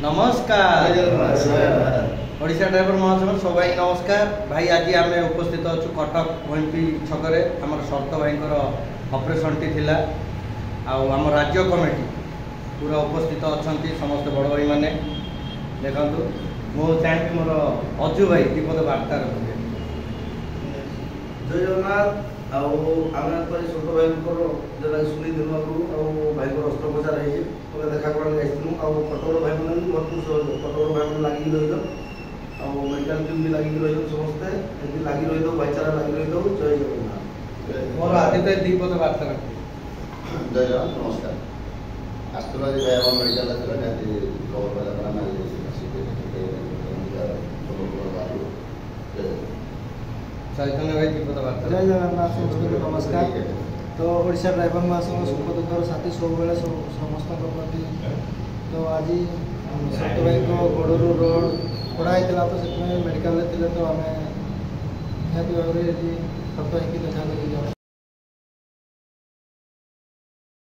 नमस्कार ओडिशा ड्राइवर महासभा सबाई नमस्कार भाई। आज आम उपस्थित अच्छु कटक ओएमपी छकरे आम शरत भाई ऑपरेशन टी थिला आम राज्य कमिटी पूरा उपस्थित अच्छा समस्त बड़ भाई मैंने देखु मु चाहिए मोर अजु भाई दीपद वार्ता रखिए। जय जगन्नाथ आम छोट भाई जो शुणी दिन भाई अस्त्रोपचार हो देखा करा कटक भाई मैंने बहुत कटक भाई मैंने लगे रही मेडिकल टीम भी लगे रही समस्ते लगे रही भाईचारा लगे रही। जय जगन्नाथ मोर आदित्य दीपद वार्ता रखिए। जय जगन्नाथ नमस्कार। आसला भाई आम मेडिकल खबर पाला चैतन्य भाई दीपद वार्ता। जय जगन्नाथ समस्त नमस्कार। तो ओडिशा ड्राइवर महासंघ सुख दुखर साथी सब बेले समस्त प्रति तो आज शरत भाई गोड़ रोड पड़ा होता तो से मेडिकल तो आम निहत भाव में शरत भाई देखा कर